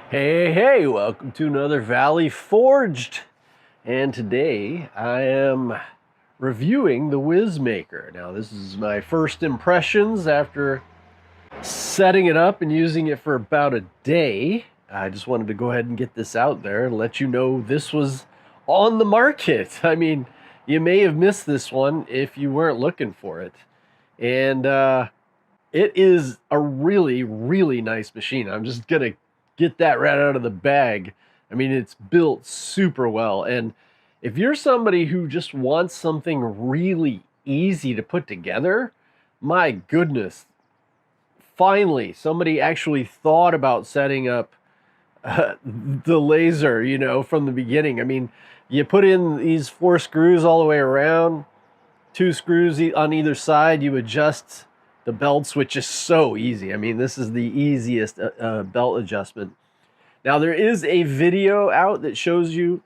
Hey, welcome to another Valley Forged. And today I am reviewing the WIZMAKER. Now, this is my first impressions after setting it up and using it for about a day. I just wanted to go ahead and get this out there and let you know this was on the market. I mean, you may have missed this one if you weren't looking for it. And it is a really, really nice machine. I'm just going to get that right out of the bag. I mean, it's built super well. And if you're somebody who just wants something really easy to put together, my goodness, finally, somebody actually thought about setting up the laser, from the beginning. I mean, you put in these 4 screws all the way around, 2 screws on either side, you adjust the belts, which is so easy. I mean, this is the easiest belt adjustment. Now, there is a video out that shows you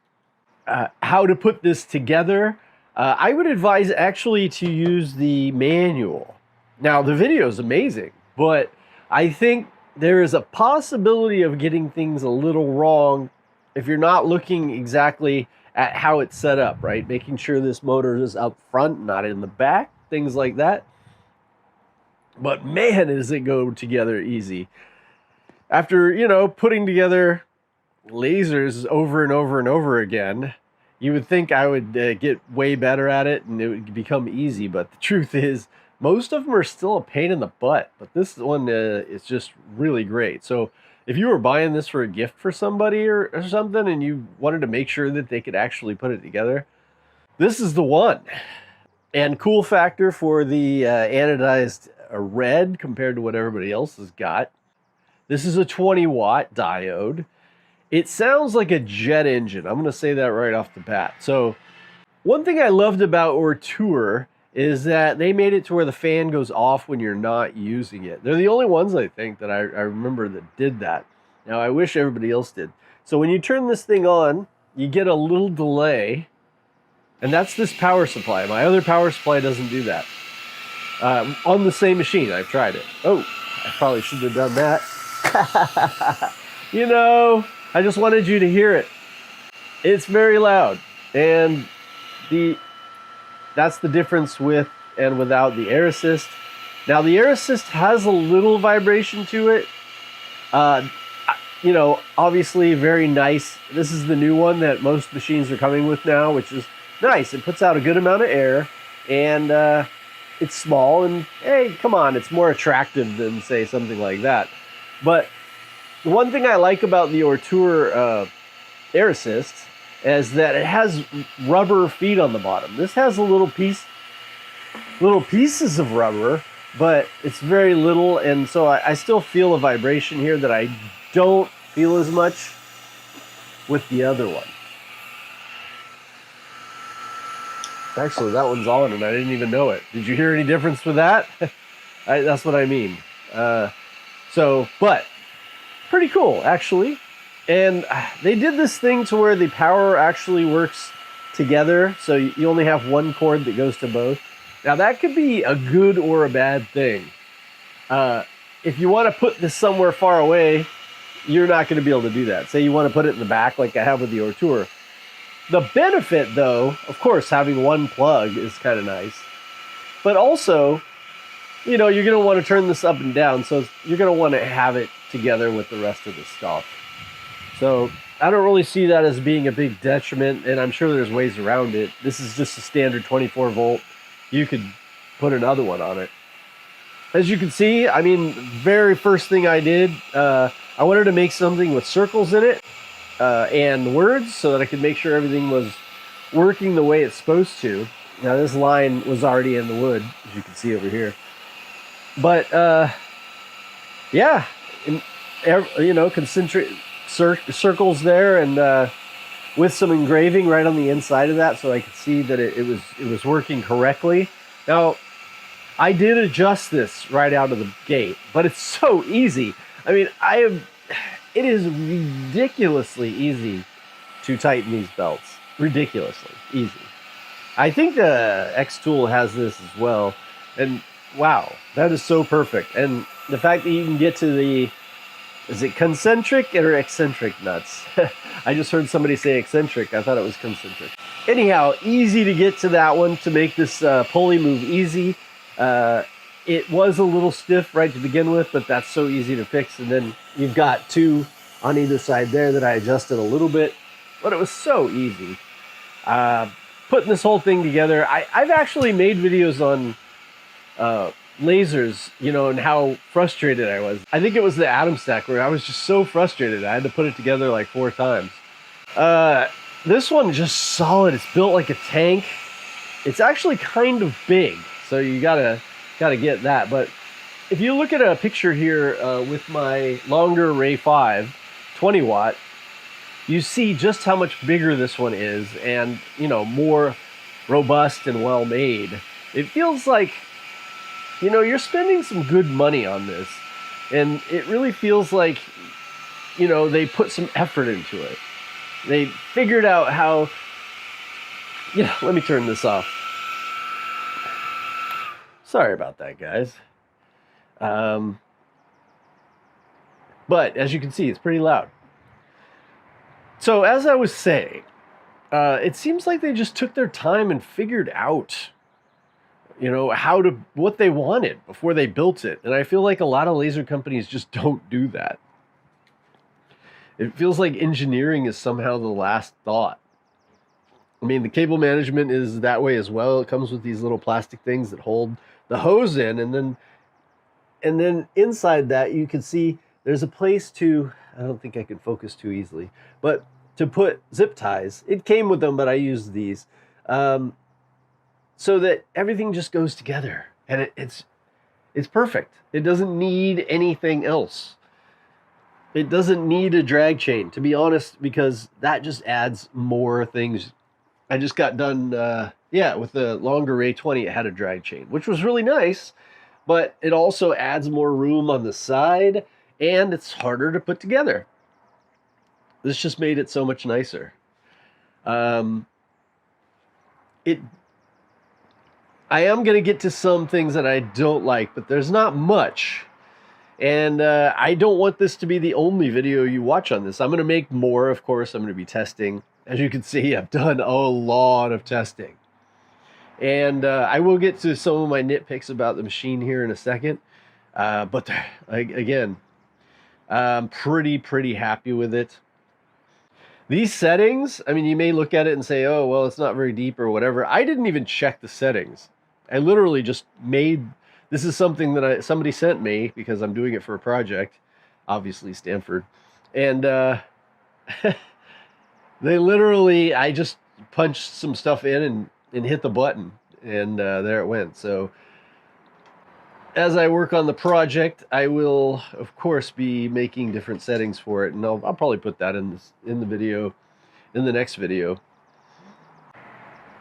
how to put this together. I would advise actually to use the manual. Now, the video is amazing, but I think there is a possibility of getting things a little wrong if you're not looking exactly at how it's set up, right? Making sure this motor is up front, not in the back, things like that. But man, does it go together easy. After, putting together lasers over and over and over again, you would think I would get way better at it and it would become easy. But the truth is, most of them are still a pain in the butt. But this one is just really great. So if you were buying this for a gift for somebody or something and you wanted to make sure that they could actually put it together, this is the one. And cool factor for the anodized red compared to what everybody else has got. This is a 20-watt diode. It sounds like a jet engine. I'm going to say that right off the bat. So one thing I loved about Ortour is that they made it to where the fan goes off when you're not using it. They're the only ones, I think, that I remember that did that. Now, I wish everybody else did. So when you turn this thing on, you get a little delay. And that's this power supply. My other power supply doesn't do that. On the same machine, I've tried it. Oh, I probably shouldn't have done that. I just wanted you to hear it. It's very loud. And that's the difference with and without the air assist. Now, the air assist has a little vibration to it. Obviously very nice. This is the new one that most machines are coming with now, which is nice. It puts out a good amount of air, and it's small, and hey, come on, it's more attractive than, say, something like that. But the one thing I like about the Ortour air assist is that it has rubber feet on the bottom. This has little pieces of rubber, but it's very little, and so I still feel a vibration here that I don't feel as much with the other one. Actually, that one's on, and I didn't even know it. Did you hear any difference with that? That's what I mean. But pretty cool, actually. And they did this thing to where the power actually works together, so you only have one cord that goes to both. Now, that could be a good or a bad thing. If you want to put this somewhere far away, you're not going to be able to do that. Say you want to put it in the back like I have with the Ortour. The benefit, though, of course, having one plug is kind of nice. But also, you're going to want to turn this up and down, so you're going to want to have it together with the rest of the stuff. So I don't really see that as being a big detriment, and I'm sure there's ways around it. This is just a standard 24 volt. You could put another one on it. As you can see, I mean, very first thing I did, I wanted to make something with circles in it and words so that I could make sure everything was working the way it's supposed to. Now, this line was already in the wood, as you can see over here. But, yeah, concentric circles there, and with some engraving right on the inside of that, so I could see that it was working correctly. Now, I did adjust this right out of the gate, but it's so easy. I mean, it is ridiculously easy to tighten these belts. Ridiculously easy. I think the X Tool has this as well, and wow, that is so perfect. And the fact that you can get to the Is it concentric or eccentric nuts? I just heard somebody say eccentric. I thought it was concentric. Anyhow, easy to get to that one to make this pulley move easy. It was a little stiff right to begin with, but that's so easy to fix. And then you've got two on either side there that I adjusted a little bit, but it was so easy. Putting this whole thing together, I've actually made videos on lasers, you know, and how frustrated I was. I think it was the atom stack where I was just so frustrated. I had to put it together like 4 times. This one just solid. It's built like a tank. It's actually kind of big, so you gotta get that. But if you look at a picture here with my longer Ray 5 20 watt, you see just how much bigger this one is, and you know, more robust and well made. It feels like, you know, you're spending some good money on this, and it really feels like, you know, they put some effort into it. They figured out how, yeah, let me turn this off. Sorry about that, guys. But as you can see, it's pretty loud. So as I was saying, it seems like they just took their time and figured out, you know, what they wanted before they built it. And I feel like a lot of laser companies just don't do that. It feels like engineering is somehow the last thought. I mean, the cable management is that way as well. It comes with these little plastic things that hold the hose in, and then inside that you can see there's a place to, I don't think I can focus too easily, but to put zip ties. It came with them, but I used these. So that everything just goes together, and it's perfect. It doesn't need anything else. It doesn't need a drag chain, to be honest, because that just adds more things. I just got done, with the longer Ray 20, it had a drag chain, which was really nice, but it also adds more room on the side, and it's harder to put together. This just made it so much nicer. I am going to get to some things that I don't like, but there's not much. And I don't want this to be the only video you watch on this. I'm going to make more, of course. I'm going to be testing. As you can see, I've done a lot of testing. And I will get to some of my nitpicks about the machine here in a second. But again, I'm pretty happy with it. These settings, I mean, you may look at it and say, oh, well, it's not very deep or whatever. I didn't even check the settings. I literally just made, this is something that somebody sent me because I'm doing it for a project, obviously Stanford. And they literally, I just punched some stuff in and hit the button, and there it went. So as I work on the project, I will, of course, be making different settings for it, and I'll probably put that in the video, in the next video.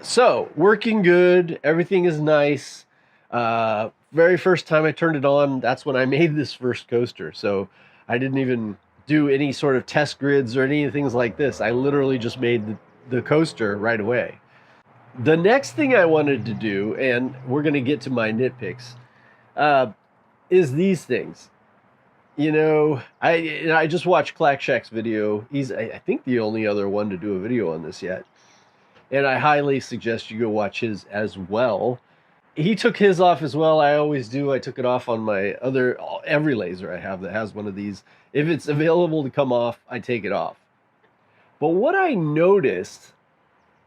So, working good, everything is nice. Very first time I turned it on, that's when I made this first coaster. So I didn't even do any sort of test grids or any things like this. I literally just made the coaster right away. The next thing I wanted to do, and we're going to get to my nitpicks, is these things. You know, I just watched Clack Shack's video. He's, I think, the only other one to do a video on this yet. And I highly suggest you go watch his as well. He took his off as well. I always do. I took it off on my every laser I have that has one of these. If it's available to come off, I take it off. But what I noticed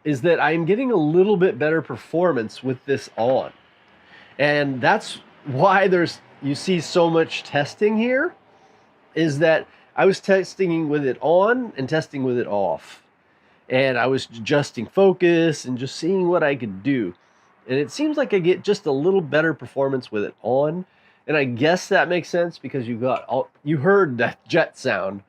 is that I'm getting a little bit better performance with this on. And that's why you see so much testing here, is that I was testing with it on and testing with it off. And I was adjusting focus and just seeing what I could do. And it seems like I get just a little better performance with it on. And I guess that makes sense because you heard that jet sound.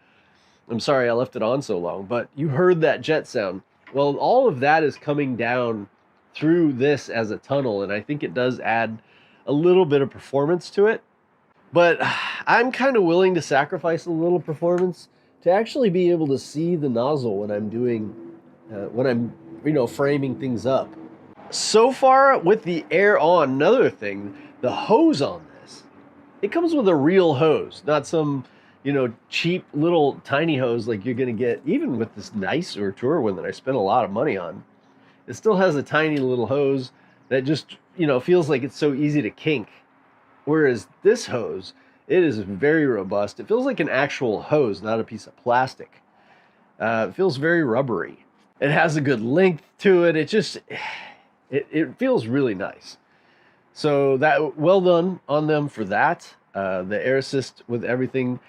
I'm sorry I left it on so long, but you heard that jet sound. Well, all of that is coming down through this as a tunnel, and I think it does add a little bit of performance to it. But I'm kind of willing to sacrifice a little performance to actually be able to see the nozzle when I'm doing, framing things up. So far with the air on, another thing, the hose on this, it comes with a real hose, not some, cheap little tiny hose like you're going to get even with this nicer tour one that I spent a lot of money on. It still has a tiny little hose that just, feels like it's so easy to kink. Whereas this hose, it is very robust. It feels like an actual hose, not a piece of plastic. It feels very rubbery. It has a good length to it. It feels really nice. So that, well done on them for that. The air assist with everything.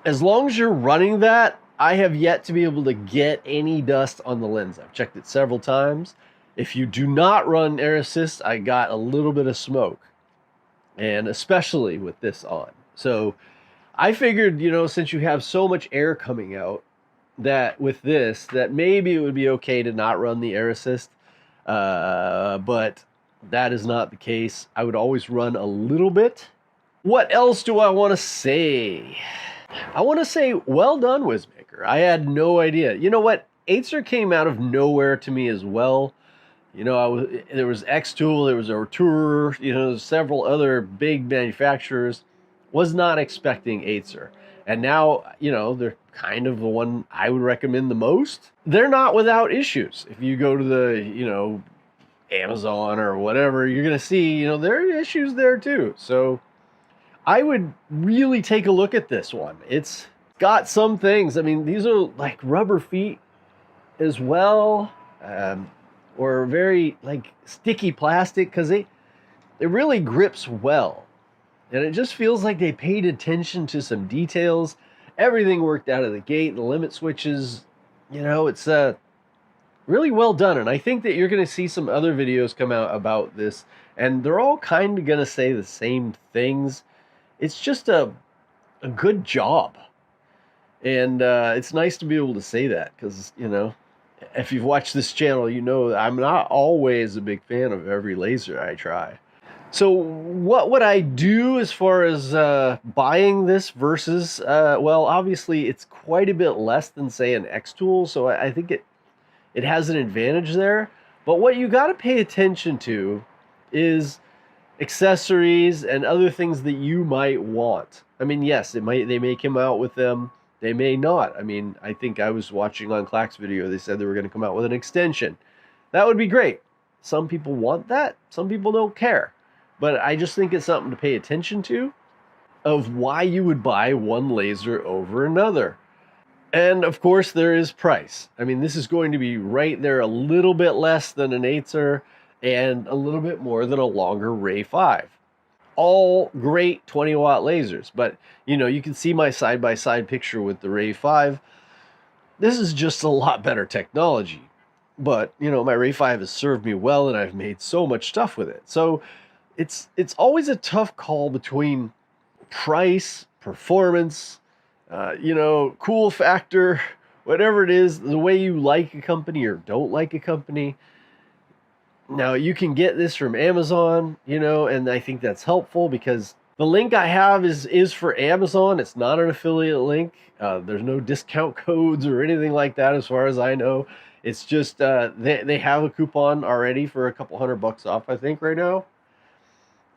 As long as you're running that, I have yet to be able to get any dust on the lens. I've checked it several times. If you do not run air assist, I got a little bit of smoke, and especially with this on. So I figured, since you have so much air coming out, that with this, that maybe it would be okay to not run the air assist, but that is not the case. I would always run a little bit. What else do I want to say? I want to say, well done, WIZMAKER. I had no idea. You know what? Acer came out of nowhere to me as well. There was X-Tool, there was Artur, several other big manufacturers. Was not expecting Acer. And now, they're kind of the one I would recommend the most. They're not without issues. If you go to the, Amazon or whatever, you're going to see, there are issues there too. So I would really take a look at this one. It's got some things. I mean, these are like rubber feet as well, or very like sticky plastic, because it really grips well. And it just feels like they paid attention to some details. Everything worked out of the gate, the limit switches, it's really well done. And I think that you're going to see some other videos come out about this, and they're all kind of going to say the same things. It's just a good job. And it's nice to be able to say that, because, if you've watched this channel, I'm not always a big fan of every laser I try. So what would I do as far as buying this versus, well, obviously it's quite a bit less than, say, an X-Tool, so I think it has an advantage there. But what you got to pay attention to is accessories and other things that you might want. I mean, yes, they may come out with them. They may not. I mean, I think I was watching on Clack's video, they said they were going to come out with an extension. That would be great. Some people want that. Some people don't care. But I just think it's something to pay attention to, of why you would buy one laser over another. And of course, there is price. I mean, this is going to be right there, a little bit less than an Acer and a little bit more than a longer Ray 5. All great 20-watt lasers, but you can see my side-by-side picture with the Ray 5. This is just a lot better technology, but my Ray 5 has served me well, and I've made so much stuff with it. So it's always a tough call between price, performance, cool factor, whatever it is, the way you like a company or don't like a company. Now, you can get this from Amazon, and I think that's helpful, because the link I have is for Amazon. It's not an affiliate link. There's no discount codes or anything like that as far as I know. It's just they have a coupon already for a couple $100 off, I think, right now.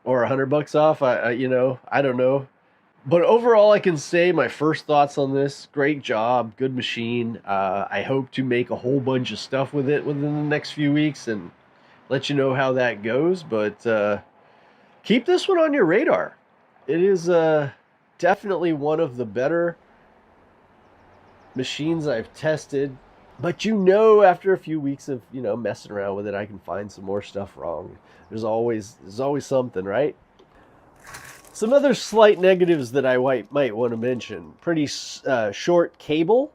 Or $100 off, I don't know. But overall, I can say my first thoughts on this: great job, good machine. I hope to make a whole bunch of stuff with it within the next few weeks and let you know how that goes. But keep this one on your radar. It is definitely one of the better machines I've tested. But after a few weeks of messing around with it, I can find some more stuff wrong. There's always something, right? Some other slight negatives that I might want to mention: pretty short cable.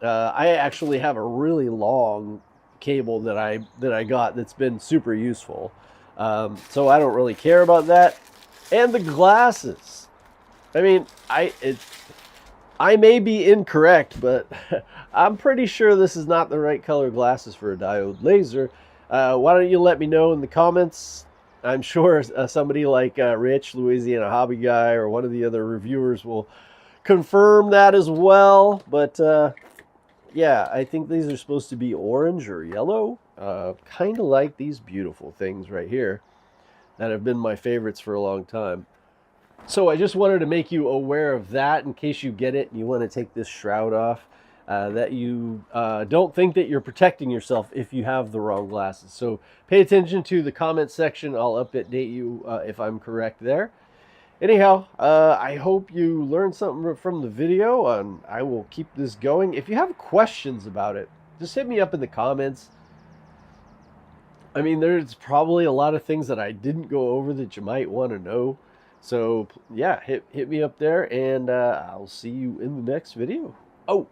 I actually have a really long cable that I got that's been super useful, so I don't really care about that. And the glasses. I mean, I may be incorrect, but I'm pretty sure this is not the right color glasses for a diode laser. Why don't you let me know in the comments? I'm sure somebody like Rich, Louisiana Hobby Guy, or one of the other reviewers will confirm that as well. But yeah, I think these are supposed to be orange or yellow. Kind of like these beautiful things right here that have been my favorites for a long time. So I just wanted to make you aware of that in case you get it and you want to take this shroud off, that you don't think that you're protecting yourself if you have the wrong glasses. So pay attention to the comment section. I'll update you if I'm correct there. Anyhow, I hope you learned something from the video, and I will keep this going. If you have questions about it, just hit me up in the comments. I mean, there's probably a lot of things that I didn't go over that you might want to know. So yeah, hit me up there, and I'll see you in the next video. Oh.